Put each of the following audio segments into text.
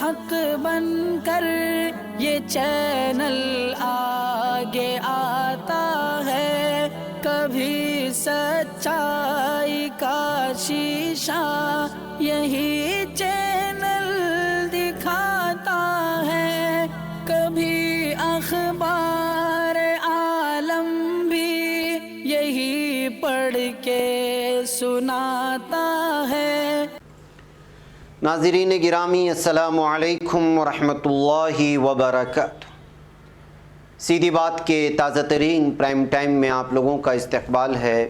حق بن کر یہ چینل آگے آتا ہے، کبھی سچائی کا شیشہ یہی چینل دکھاتا ہے، کبھی اخبار عالم بھی یہی پڑھ کے سناتا ہے۔ ناظرین گرامی، السلام علیکم ورحمۃ اللہ وبرکاتہ۔ سیدھی بات کے تازہ ترین پرائم ٹائم میں آپ لوگوں کا استقبال ہے۔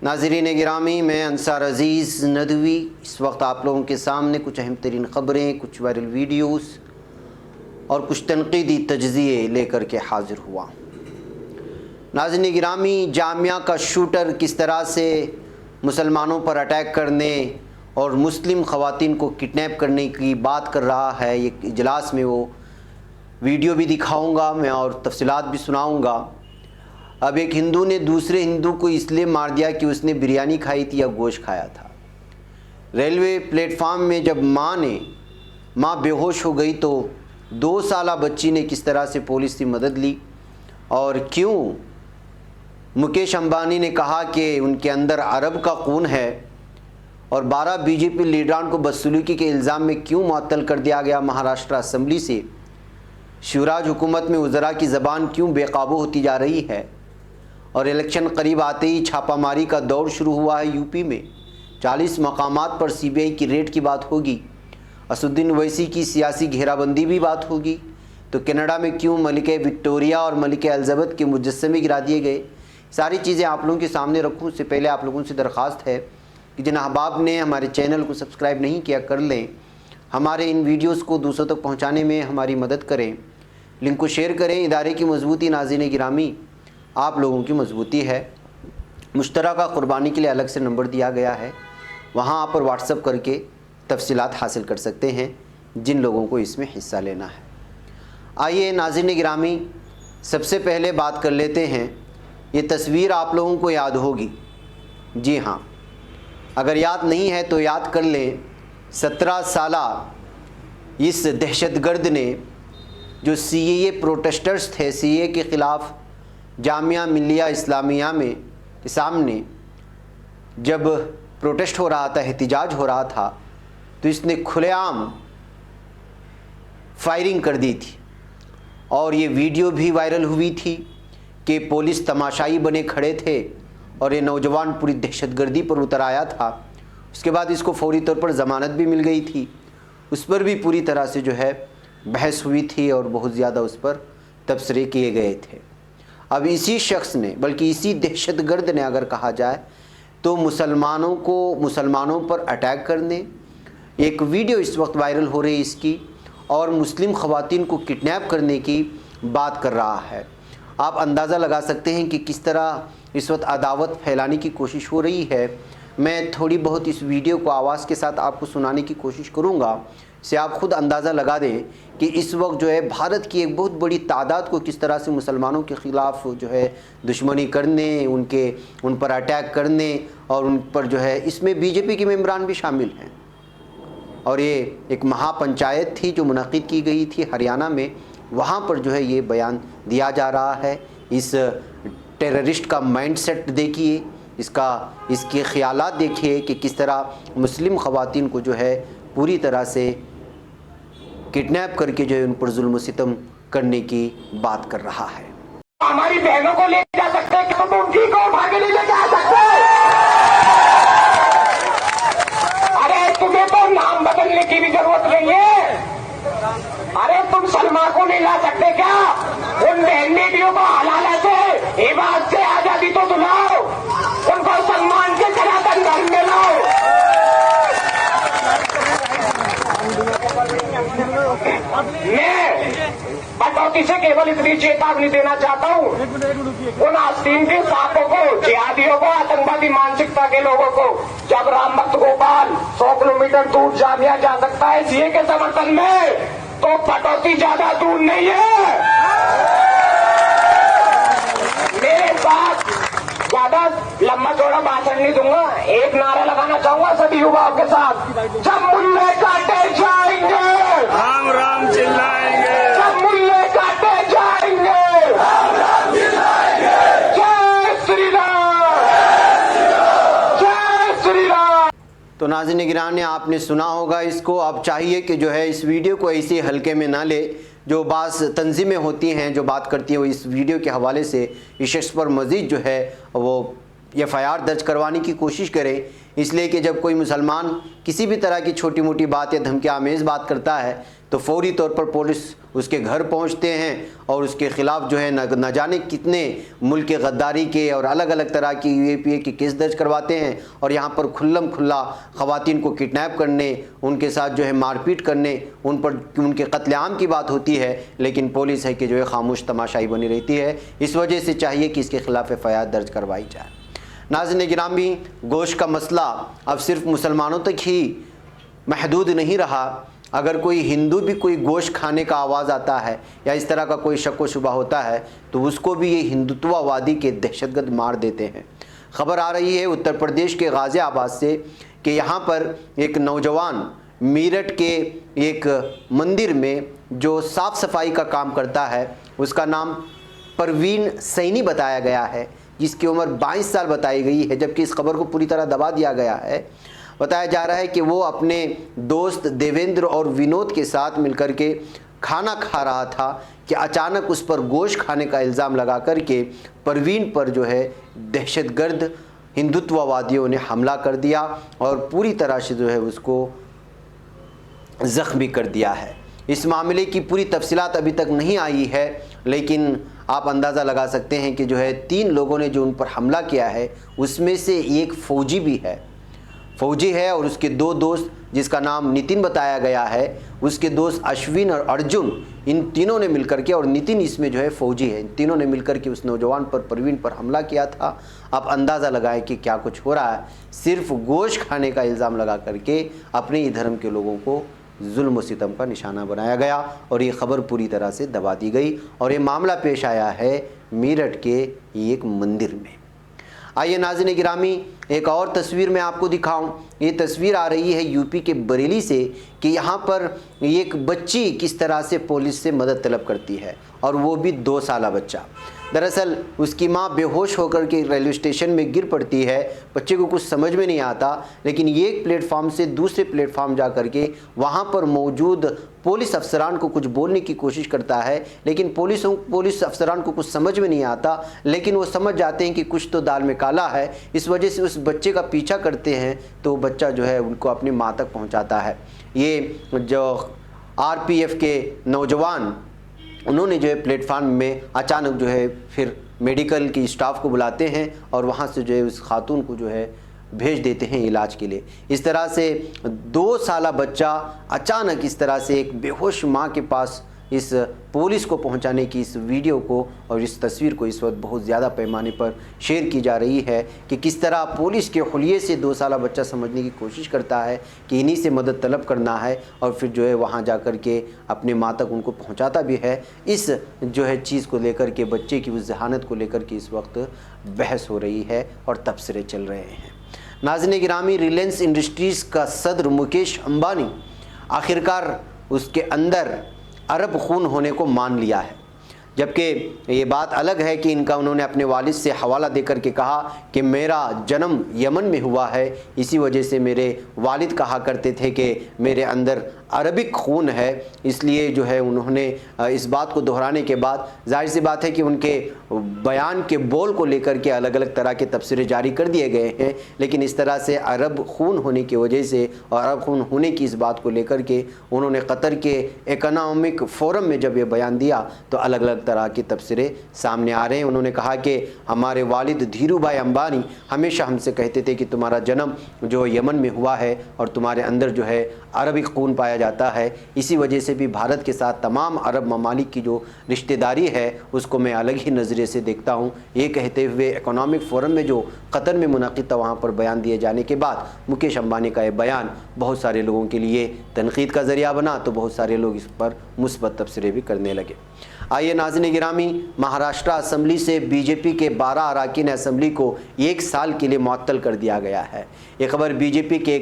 ناظرین گرامی، میں انصار عزیز ندوی اس وقت آپ لوگوں کے سامنے کچھ اہم ترین خبریں، کچھ وائرل ویڈیوز اور کچھ تنقیدی تجزیے لے کر کے حاضر ہوا۔ ناظرین گرامی، جامعہ کا شوٹر کس طرح سے مسلمانوں پر اٹیک کرنے اور مسلم خواتین کو کڈنیپ کرنے کی بات کر رہا ہے، ایک اجلاس میں وہ ویڈیو بھی دکھاؤں گا میں اور تفصیلات بھی سناؤں گا۔ اب ایک ہندو نے دوسرے ہندو کو اس لیے مار دیا کہ اس نے بریانی کھائی تھی یا گوشت کھایا تھا۔ ریلوے پلیٹ فارم میں جب ماں بے ہوش ہو گئی تو 2 سالہ بچی نے کس طرح سے پولیس کی مدد لی، اور کیوں مکیش امبانی نے کہا کہ ان کے اندر عرب کا خون ہے، اور 12 بی جے پی لیڈران کو بدسلوکی کے الزام میں کیوں معطل کر دیا گیا مہاراشٹر اسمبلی سے، شیوراج حکومت میں وزراء کی زبان کیوں بے قابو ہوتی جا رہی ہے، اور الیکشن قریب آتے ہی چھاپہ ماری کا دور شروع ہوا ہے یو پی میں، 40 مقامات پر سی بی آئی کی ریڈ کی بات ہوگی، اسدالدین اویسی کی سیاسی گھیرا بندی بھی بات ہوگی، تو کینیڈا میں کیوں ملکہ وکٹوریہ اور ملکہ الزبتھ کے مجسمے گرا دیے گئے، ساری چیزیں آپ لوگوں کے سامنے رکھوں اس سے پہلے آپ لوگوں سے درخواست ہے کہ جن احباب نے ہمارے چینل کو سبسکرائب نہیں کیا کر لیں، ہمارے ان ویڈیوز کو دوسروں تک پہنچانے میں ہماری مدد کریں، لنک کو شیئر کریں۔ ادارے کی مضبوطی ناظرین گرامی آپ لوگوں کی مضبوطی ہے۔ مشترکہ قربانی کے لیے الگ سے نمبر دیا گیا ہے، وہاں آپ پر واٹس اپ کر کے تفصیلات حاصل کر سکتے ہیں جن لوگوں کو اس میں حصہ لینا ہے۔ آئیے ناظرین گرامی، سب سے پہلے بات کر لیتے ہیں، یہ تصویر آپ لوگوں کو یاد ہوگی، جی ہاں، اگر یاد نہیں ہے تو یاد کر لیں۔ 17 سالہ اس دہشت گرد نے جو سی اے اے پروٹیسٹرز تھے، سی اے اے کے خلاف جامعہ ملیہ اسلامیہ میں کے سامنے جب پروٹیسٹ ہو رہا تھا، احتجاج ہو رہا تھا، تو اس نے کھلے عام فائرنگ کر دی تھی، اور یہ ویڈیو بھی وائرل ہوئی تھی کہ پولیس تماشائی بنے کھڑے تھے اور یہ نوجوان پوری دہشت گردی پر اتر آیا تھا۔ اس کے بعد اس کو فوری طور پر ضمانت بھی مل گئی تھی، اس پر بھی پوری طرح سے جو ہے بحث ہوئی تھی اور بہت زیادہ اس پر تبصرے کیے گئے تھے۔ اب اسی شخص نے، بلکہ اسی دہشت گرد نے اگر کہا جائے تو مسلمانوں پر اٹیک کرنے، ایک ویڈیو اس وقت وائرل ہو رہی ہے اس کی، اور مسلم خواتین کو کڈنیپ کرنے کی بات کر رہا ہے۔ آپ اندازہ لگا سکتے ہیں کہ کس طرح اس وقت عداوت پھیلانے کی کوشش ہو رہی ہے۔ میں تھوڑی بہت اس ویڈیو کو آواز کے ساتھ آپ کو سنانے کی کوشش کروں گا، سے آپ خود اندازہ لگا دیں کہ اس وقت جو ہے بھارت کی ایک بہت بڑی تعداد کو کس طرح سے مسلمانوں کے خلاف جو ہے دشمنی کرنے، ان پر اٹیک کرنے، اور ان پر جو ہے اس میں بی جے پی کے ممبران بھی شامل ہیں۔ اور یہ ایک مہا پنچایت تھی جو منعقد کی گئی تھی ہریانہ میں، وہاں پر جو ہے یہ بیان دیا جا رہا ہے۔ اس ٹیررسٹ کا مائنڈ سیٹ دیکھیے، اس کے خیالات دیکھیے کہ کس طرح مسلم خواتین کو جو ہے پوری طرح سے کڈنیپ کر کے جو ہے ان پر ظلم و ستم کرنے کی بات کر رہا ہے۔ ہماری بہنوں کو لے جا سکتے ہیں، ہم ان کی کو اٹھا کے نہیں لے جا سکتے۔ ارے تمہیں تو نام بدلنے کی بھی ضرورت نہیں ہے۔ ارے تم سلما کو نہیں لا سکتے کیا؟ ان بہن بیٹیوں کو حلالہ سے، عبادت سے آزادی تو دلاؤ، ان کو سلمان کے سناتن دھرم میں لاؤ۔ میں بٹوتی سے کیول اتنی چیتاونی دینا چاہتا ہوں ان آستین کے سانپوں کو، جہادیوں کو، آتنکوادی مانسکتا کے لوگوں کو، جب رام بھکت گوپال 100 کلومیٹر دور جامعہ جا سکتا ہے سی اے کے سمرتھن میں، تو بٹوتی زیادہ دور نہیں ہے۔ میرے ساتھ ज्यादा लंबा चौड़ा भाषण नहीं दूंगा, एक नारा लगाना चाहूंगा सभी युवाओं के साथ, जब मुल्ले काटे जाएंगे राम राम चिल्लाएंगे, जब मुल्ले काटे जाएंगे राम राम चिल्लाएंगे। जय श्री राम, जय श्री राम। तो नाज़रीन गिरामी, आपने सुना होगा इसको। अब चाहिए कि जो है इस वीडियो को ऐसे हल्के में ना ले। जो बाज़ तंजीमें होती हैं जो बात करती हैं वो इस वीडियो के हवाले से इस शख्स पर मज़ीद जो है वो FIR दर्ज करवाने की कोशिश करें, इसलिए कि जब कोई मुसलमान किसी भी तरह की छोटी मोटी बात या धमकी आमेज़ बात करता है तो फौरी तौर पर पुलिस उसके घर पहुंचते हैं और उसके ख़िलाफ़ जो है न जाने कितने मुल्क के गद्दारी के और अलग अलग तरह की UAPA के केस दर्ज करवाते हैं और यहाँ पर खुल्लम खुल्ला ख़वातीन को किडनैप करने, उनके साथ जो है मारपीट करने, उन पर उनके कत्लेआम की बात होती है, लेकिन पुलिस है कि जो है खामोश तमाशाई बनी रहती है। इस वजह से चाहिए कि इसके ख़िलाफ़ FIR दर्ज करवाई जाए। नाज़रीन गिरामी, गोश्त का मसला अब सिर्फ मुसलमानों तक ही महदूद नहीं रहा। अगर कोई हिंदू भी कोई गोश्त खाने का आवाज़ आता है या इस तरह का कोई शक व शुबा होता है तो उसको भी ये हिंदुत्ववादी के दहशतगर्द मार देते हैं। ख़बर आ रही है उत्तर प्रदेश के गाज़ियाबाद से कि यहाँ पर एक नौजवान मीरठ के एक मंदिर में जो साफ़ सफाई का काम करता है, उसका नाम परवीन सैनी बताया गया है, जिसकी उम्र 22 साल बताई गई है, जबकि इस खबर को पूरी तरह दबा दिया गया है। बताया जा रहा है कि वो अपने दोस्त देवेंद्र और विनोद के साथ मिलकर के खाना खा रहा था कि अचानक उस पर गोश्त खाने का इल्ज़ाम लगा कर के परवीन पर जो है दहशतगर्द हिंदुत्ववादियों ने हमला कर दिया और पूरी तरह से जो है उसको ज़ख्मी कर दिया है। इस मामले की पूरी तफसीलात अभी तक नहीं आई है, लेकिन आप अंदाज़ा लगा सकते हैं कि जो है 3 लोगों ने जो उन पर हमला किया है उसमें से एक फ़ौजी भी है, फ़ौजी है और उसके 2 दोस्त, जिसका नाम नितिन बताया गया है, उसके दोस्त अश्विन और अर्जुन, इन तीनों ने मिलकर के, और नितिन इसमें जो है फ़ौजी है, इन तीनों ने मिलकर के उस नौजवान पर परवीन पर हमला किया था। आप अंदाज़ा लगाएं कि क्या कुछ हो रहा है। सिर्फ गोश्त खाने का इल्ज़ाम लगा करके अपने ही धर्म के लोगों को जुल्म व सितम का निशाना बनाया गया और ये ख़बर पूरी तरह से दबा दी गई और ये मामला पेश आया है मीरठ के एक मंदिर में। आइए नाज़रीन गिरामी, एक और तस्वीर मैं आपको दिखाऊं। ये तस्वीर आ रही है यूपी के बरेली से कि यहाँ पर एक बच्ची किस तरह से पुलिस से मदद तलब करती है, और वो भी 2 साला बच्चा। दरअसल उसकी माँ बेहोश होकर के रेलवे स्टेशन में गिर पड़ती है। बच्चे को कुछ समझ में नहीं आता, लेकिन ये एक प्लेटफार्म से दूसरे प्लेटफार्म जा कर के वहाँ पर मौजूद पुलिस अफसरान को कुछ बोलने की कोशिश करता है, लेकिन पुलिस अफसरान को कुछ समझ में नहीं आता, लेकिन वो समझ जाते हैं कि कुछ तो दाल में काला है। इस वजह से उस बच्चे का पीछा करते हैं तो बच्चा जो है उनको अपनी माँ तक पहुँचाता है। ये जो RPF के नौजवान, उन्होंने जो है प्लेटफार्म में अचानक जो है फिर मेडिकल की स्टाफ को बुलाते हैं और वहाँ से जो है उस खातून को जो है भेज देते हैं इलाज के लिए। इस तरह से 2 साला बच्चा अचानक इस तरह से एक बेहोश माँ के पास इस पुलिस को पहुंचाने की इस वीडियो को और इस तस्वीर को इस वक्त बहुत ज़्यादा पैमाने पर शेयर की जा रही है कि किस तरह पुलिस के हुलिये से 2 साला बच्चा समझने की कोशिश करता है कि इन्हीं से मदद तलब करना है और फिर जो है वहाँ जा कर के अपने माँ तक उनको पहुँचाता भी है। इस जो है चीज़ को लेकर के, बच्चे की उस जहानत को लेकर के इस वक्त बहस हो रही है और तबसरे चल रहे हैं। नाज़रीन गिरामी, रिलायंस इंडस्ट्रीज़ का सदर मुकेश अंबानी आखिरकार उसके अंदर अरब खून होने को मान लिया है, जबकि ये बात अलग है कि उन्होंने अपने वालिद से हवाला देकर के कहा कि मेरा जन्म यमन में हुआ है, इसी वजह से मेरे वालिद कहा करते थे कि मेरे अंदर अरबिक खून है। इसलिए जो है उन्होंने इस बात को दोहराने के बाद जाहिर सी बात है कि उनके बयान के बोल को लेकर के अलग अलग तरह के तबसरे जारी कर दिए गए हैं, लेकिन इस तरह से अरब खून होने की वजह से और अरब खून होने की इस बात को लेकर के उन्होंने कतर के इकनॉमिक फोरम में जब ये बयान दिया तो अलग अलग तरह के तबसरे सामने आ रहे हैं। उन्होंने कहा कि हमारे वालिद धीरू भाई अंबानी हमेशा हमसे कहते थे कि तुम्हारा जन्म जो यमन में हुआ है और तुम्हारे अंदर जो है अरबिक खून पाया जाता है, इसी वजह से भी भारत के साथ तमाम अरब ममालिक की जो रिश्तेदारी है उसको मैं अलग ही नज़रिए से देखता हूँ। ये कहते हुए इकोनॉमिक फोरम में जो कतर में मुनक़िद था वहाँ पर बयान दिए जाने के बाद मुकेश अंबानी का ये बयान बहुत सारे लोगों के लिए तनक़ीद का ज़रिया बना, तो बहुत सारे लोग इस पर मुस्बत तबसरे भी करने लगे। आइए नाज़रीन गिरामी, महाराष्ट्र असम्बली से बीजेपी के 12 अरकान असम्बली को 1 साल के लिए मुअत्तल कर दिया गया है। ये खबर बीजेपी के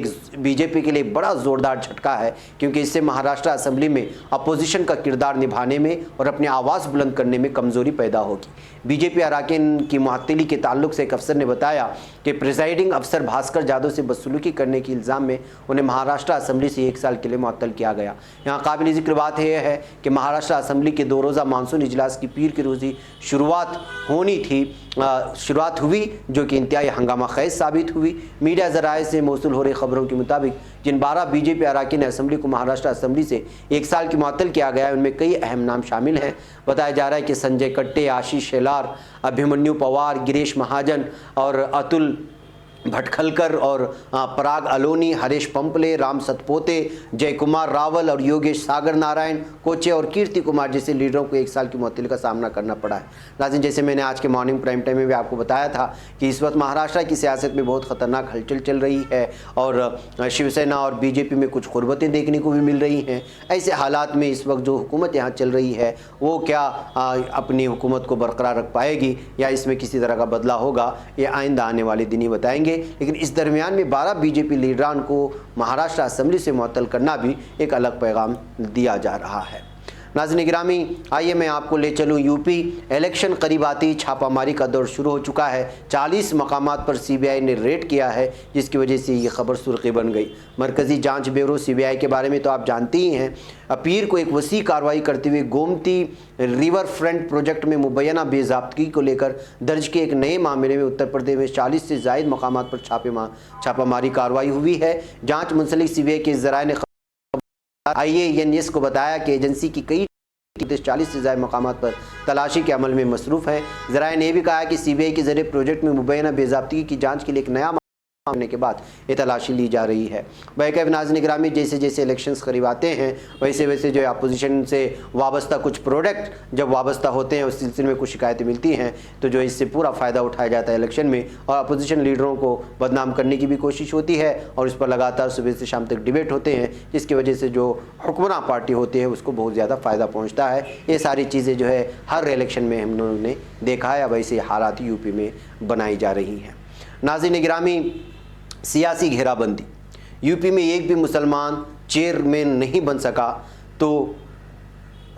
लिए बड़ा ज़ोरदार झटका है, क्योंकि इससे महाराष्ट्र असम्बली में अपोजिशन का किरदार निभाने में और अपनी आवाज़ बुलंद करने में कमज़ोरी पैदा होगी। बीजेपी अरकान की मुअत्तली के ताल्लुक से एक अफसर ने बताया कि प्रिजाइडिंग अफसर भास्कर यादव से बदसलूकी करने के इल्ज़ाम में उन्हें महाराष्ट्र असम्बली से 1 साल के लिए मुअत्तल किया गया। यहाँ काबिल ज़िक्र बात यह है कि महाराष्ट्र असम्बली के 2 रोज़ा मानसून इजलास की पीर की रोज़ी शुरुआत हुई, जो कि इंतहाई हंगामा खेज साबित हुई। मीडिया ज़राए से मौसूल हो रही खबरों के मुताबिक जिन 12 बीजेपी अरकान असम्बली को महाराष्ट्र असम्बली से 1 साल की मुअत्तल किया गया है, उनमें कई अहम नाम शामिल हैं। बताया जा रहा है कि संजय कट्टे, आशीष शेलार, अभिमन्यु पवार, गिरीश महाजन और अतुल भटखलकर और पराग अलोनी, हरीश पंपले, राम सतपोते, जयकुमार रावल और योगेश सागर नारायण कोचे और कीर्ति कुमार जैसे लीडरों को 1 साल की मुअत्तली का सामना करना पड़ा है। नाज़रीन, जैसे मैंने आज के मॉर्निंग प्राइम टाइम में भी आपको बताया था कि इस वक्त महाराष्ट्र की सियासत में बहुत ख़तरनाक हलचल चल रही है और शिवसेना और बीजेपी में कुछ क़ुर्बतें देखने को भी मिल रही हैं। ऐसे हालात में इस वक्त जो हुकूमत यहाँ चल रही है वो क्या अपनी हुकूमत को बरकरार रख पाएगी या इसमें किसी तरह का बदलाव होगा, ये आइंदा आने वाले दिन ही बताएंगे। लेकिन इस दरमियान में 12 बीजेपी लीडरान को महाराष्ट्र असम्बली से मुअत्तल करना भी एक अलग पैगाम दिया जा रहा है। नाज़रीन गिरामी, आइए मैं आपको ले चलूँ यूपी। इलेक्शन करीब आती छापामारी का दौर शुरू हो चुका है। 40 मकामात पर सीबीआई ने रेड किया है, जिसकी वजह से ये खबर सुर्खी बन गई। मरकज़ी जांच ब्यूरो सीबीआई के बारे में तो आप जानते ही हैं। पीर को एक वसी कार्रवाई करते हुए गोमती रिवर फ्रंट प्रोजेक्ट में मुबैना बेज़ाब्तगी को लेकर दर्ज के एक नए मामले में उत्तर प्रदेश में 40 से ज़ायद मकामात पर छापामारी कार्रवाई हुई है। जाँच मुंसलिक सीबीआई के ज़राए ने IANS को बताया कि एजेंसी की कई 40 से ज़्यादा मकामात पर तलाशी के अमल में मसरूफ़ है। ज़राए ने भी कहा कि सीबीआई के ज़रिए प्रोजेक्ट में मुबैना बेज़ाब्तगी की जांच के लिए एक नया होने के बाद ये तलाशी ली जा रही है। बैकअप नाज़रीन गिरामी, जैसे जैसे इलेक्शंस करीब आते हैं वैसे वैसे जो है अपोजिशन से वाबस्ता कुछ प्रोडक्ट जब वाबस्ता होते हैं उस सिलसिले में कुछ शिकायतें मिलती हैं, तो जो इससे पूरा फ़ायदा उठाया जाता है इलेक्शन में और अपोजिशन लीडरों को बदनाम करने की भी कोशिश होती है और इस पर लगातार सुबह से शाम तक डिबेट होते हैं, जिसकी वजह से जो हुक्मरान पार्टी होती है उसको बहुत ज़्यादा फ़ायदा पहुँचता है। ये सारी चीज़ें जो है हर इलेक्शन में हम लोगों ने देखा है। अब ऐसे हालात यूपी में बनाई जा रही हैं। नाज़रीन गिरामी, सियासी घेराबंदी, यूपी में एक भी मुसलमान चेयरमैन नहीं बन सका तो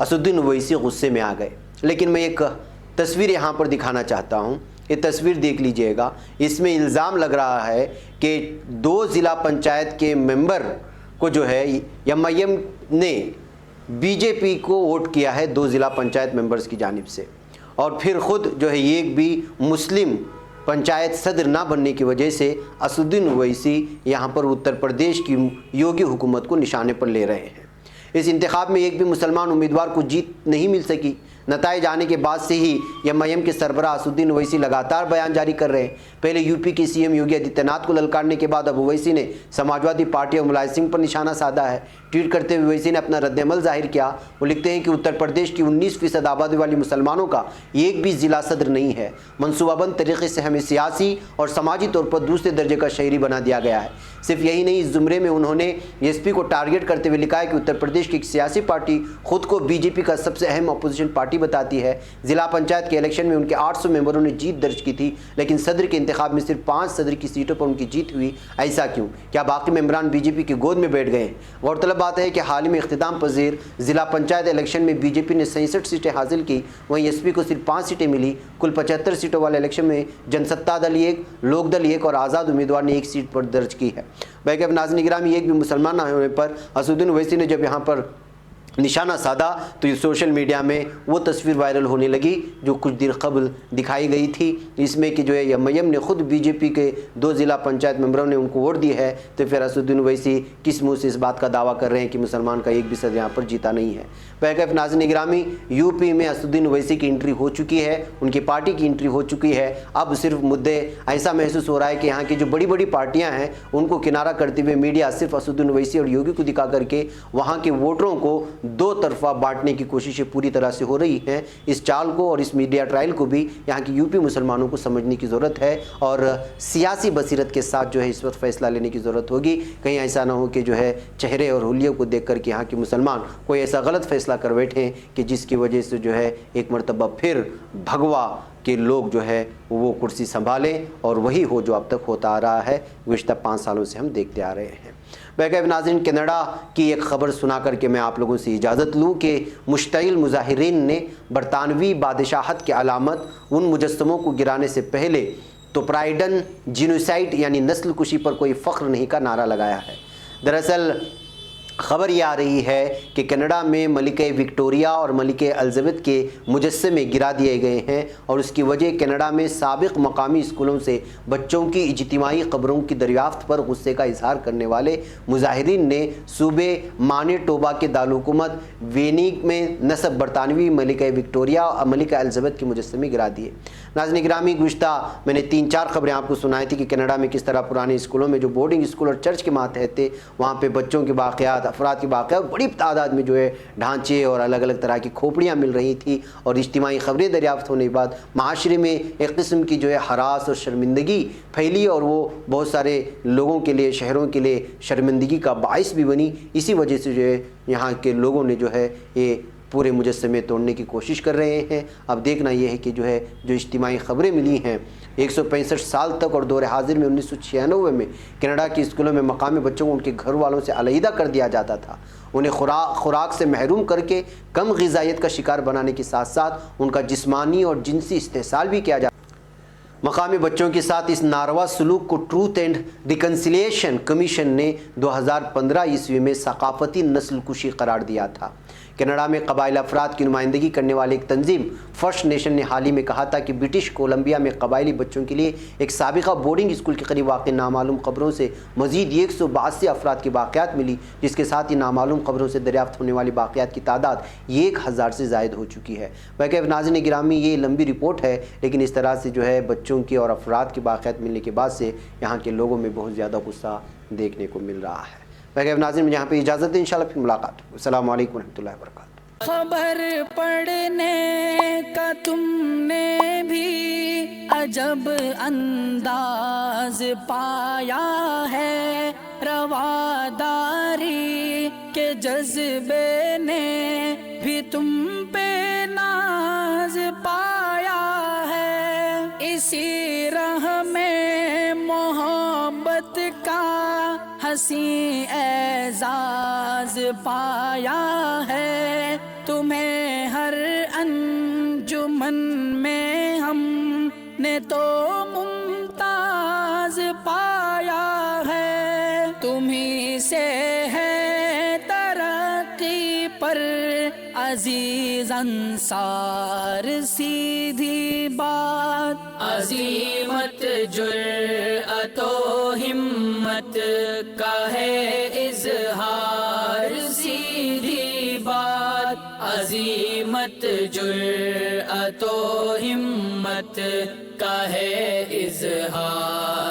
असदुद्दीन ओवैसी गुस्से में आ गए। लेकिन मैं एक तस्वीर यहाँ पर दिखाना चाहता हूँ, ये तस्वीर देख लीजिएगा। इसमें इल्ज़ाम लग रहा है कि 2 ज़िला पंचायत के मेंबर को जो है MIM ने बीजेपी को वोट किया है 2 ज़िला पंचायत मेंबर्स की जानिब से, और फिर ख़ुद जो है एक भी मुस्लिम पंचायत सदर ना बनने की वजह से असदुद्दीन ओवैसी यहाँ पर उत्तर प्रदेश की योगी हुकूमत को निशाने पर ले रहे हैं। इस इंतखाब में एक भी मुसलमान उम्मीदवार को जीत नहीं मिल सकी। नताइज आने के बाद से ही MIM के सरबराह असदुद्दीन ओवैसी लगातार बयान जारी कर रहे हैं। पहले यूपी के CM योगी आदित्यनाथ को ललकारने के बाद अब ओवैसी ने समाजवादी पार्टी और मुलायम सिंह पर निशाना साधा है। ट्वीट करते हुए ओवैसी ने अपना रद्दअमल जाहिर किया। वो लिखते हैं कि उत्तर प्रदेश की 19% आबादी वाली मुसलमानों का एक भी ज़िला सदर नहीं है। मनसूबाबंद तरीके से हमें सियासी और समाजी तौर पर दूसरे दर्जे का शहरी बना दिया गया है। सिर्फ यही नहीं, इस जुमरे में उन्होंने SP को टारगेट करते हुए लिखा है कि उत्तर प्रदेश की एक सियासी पार्टी खुद को BJP का सबसे अहम अपोजिशन पार्टी बताती है। जिला पंचायत के इलेक्शन में उनके 800 मेंबरों ने जीत दर्ज की थी, लेकिन सदर के इंतखाब में सिर्फ 5 सदर की सीटों पर उनकी जीत हुई। ऐसा क्यों? क्या बाकी मेंबरान BJP की गोद में बैठ गए? गौरतलब बात है कि हाल ही में इख्तिताम पजीर जिला पंचायत इलेक्शन में BJP ने 67 सीटें हासिल की, वहीं SP को सिर्फ 5 सीटें मिली। कुल 75 सीटों वाले इलेक्शन में जनसत्ता दल 1, लोक दल 1 और आज़ाद उम्मीदवार ने 1 सीट पर दर्ज की है। बैकअप नाज़रीन गिरामी, एक भी मुसलमान न होने पर असदुद्दीन ओवैसी ने जब यहाँ पर निशाना साधा तो ये सोशल मीडिया में वो तस्वीर वायरल होने लगी जो कुछ देर कबल दिखाई गई थी। इसमें कि जो है MIM ने खुद BJP के 2 ज़िला पंचायत मेंबरों ने उनको वोट दी है, तो फिर असदुद्दीन ओवैसी किस मुँह से इस बात का दावा कर रहे हैं कि मुसलमान का एक भी सदर यहाँ पर जीता नहीं है। बैकअप नाज़रीन गिरामी, यूपी में असदुद्दीन ओवैसी की एंट्री हो चुकी है, उनकी पार्टी की एंट्री हो चुकी है। अब सिर्फ मुद्दे ऐसा महसूस हो रहा है कि यहाँ की जो बड़ी बड़ी पार्टियाँ हैं उनको किनारा करते हुए मीडिया सिर्फ असदुद्दीन ओवैसी और योगी को दिखा करके वहाँ के वोटरों को دو طرفہ بانٹنے کی کوششیں پوری طرح سے ہو رہی ہیں۔ اس چال کو اور اس میڈیا ٹرائل کو بھی یہاں کی یوپی مسلمانوں کو سمجھنے کی ضرورت ہے اور سیاسی بصیرت کے ساتھ جو ہے اس وقت فیصلہ لینے کی ضرورت ہوگی۔ کہیں ایسا نہ ہو کہ جو ہے چہرے اور حلیوں کو دیکھ کر کے یہاں کے مسلمان کوئی ایسا غلط فیصلہ کر بیٹھیں کہ جس کی وجہ سے جو ہے ایک مرتبہ پھر بھگوا کہ لوگ جو ہے وہ کرسی سنبھالیں اور وہی ہو جو اب تک ہوتا آ رہا ہے، گزشتہ 5 سالوں سے ہم دیکھتے آ رہے ہیں۔ بہرکیف ناظرین، کینیڈا کی ایک خبر سنا کر کے میں آپ لوگوں سے اجازت لوں کہ مشتعل مظاہرین نے برطانوی بادشاہت کی علامت ان مجسموں کو گرانے سے پہلے تو پرائیڈن جینوسائڈ یعنی نسل کشی پر کوئی فخر نہیں کا نعرہ لگایا ہے۔ دراصل خبر یہ آ رہی ہے کہ کینیڈا میں ملکہ وکٹوریہ اور ملکہ الزبتھ کے مجسمے گرا دیے گئے ہیں اور اس کی وجہ کینیڈا میں سابق مقامی اسکولوں سے بچوں کی اجتماعی قبروں کی دریافت پر غصے کا اظہار کرنے والے مظاہرین نے صوبے مانیٹوبا کے دارالحکومت وینیگ میں نصب برطانوی ملکہ وکٹوریہ اور ملکہ الزبتھ کے مجسمے گرا دیے۔ ناظرین گرامی، گزشتہ میں نے 3-4 خبریں آپ کو سنائی تھی کہ کینیڈا میں کس طرح پرانے اسکولوں میں جو بورڈنگ اسکول اور چرچ کے ماتحت تھے وہاں پہ بچوں کے باقیات، افراد کے باقیات بڑی تعداد میں جو ہے ڈھانچے اور الگ الگ طرح کی کھوپڑیاں مل رہی تھی اور اجتماعی خبریں دریافت ہونے کے بعد معاشرے میں ایک قسم کی جو ہے ہراس اور شرمندگی پھیلی اور وہ بہت سارے لوگوں کے لیے، شہروں کے لیے شرمندگی کا باعث بھی بنی۔ اسی وجہ سے جو ہے یہاں کے لوگوں نے جو ہے یہ پورے مجسمے توڑنے کی کوشش کر رہے ہیں۔ اب دیکھنا یہ ہے کہ جو ہے جو اجتماعی خبریں ملی ہیں 165 سال تک اور دور حاضر میں 1996 میں کینیڈا کے اسکولوں میں مقامی بچوں کو ان کے گھر والوں سے علیحدہ کر دیا جاتا تھا، انہیں خوراک سے محروم کر کے کم غذائیت کا شکار بنانے کے ساتھ ساتھ ان کا جسمانی اور جنسی استحصال بھی کیا جاتا۔ مقامی بچوں کے ساتھ اس ناروا سلوک کو ٹروتھ اینڈ ریکنسیلیشن کمیشن نے 2015 عیسوی میں ثقافتی نسل کشی قرار دیا تھا۔ کینیڈا میں قبائل افراد کی نمائندگی کرنے والے ایک تنظیم فرسٹ نیشن نے حال ہی میں کہا تھا کہ برٹش کولمبیا میں قبائلی بچوں کے لیے ایک سابقہ بورڈنگ اسکول کے قریب واقع نامعلوم قبروں سے مزید 182 افراد کے باقیات ملی، جس کے ساتھ ہی نامعلوم قبروں سے دریافت ہونے والی باقیات کی تعداد 1000 سے زائد ہو چکی ہے۔ بہرکیف ناظرین گرامی، یہ لمبی رپورٹ ہے لیکن اس طرح سے جو ہے بچوں کے اور افراد کے باقیات ملنے کے بعد سے یہاں کے لوگوں میں بہت زیادہ غصہ دیکھنے کو مل رہا ہے۔ بہرکیف ناظرین، میں یہاں پہ اجازت دیں، انشاءاللہ پھر ملاقات ہوگی۔ السلام علیکم ورحمۃ اللہ وبرکاتہ۔ خبر پڑھنے کا تم نے بھی عجب انداز پایا ہے، رواداری کے جذبے نے بھی تم پہ ناز پایا ہے، اسی راہ میں محبت کا حسین اعزاز پایا ہے، تمہیں ہر انجمن میں ہم نے تو ممتاز پایا ہے، تمہیں سے ہے ترقی پر عزیز انصار، سیدھی بات عظیمت جرأت و ہمت کا ہے اظہار، سیدھی بات عظیمت جرأت و ہمت کا ہے اظہار۔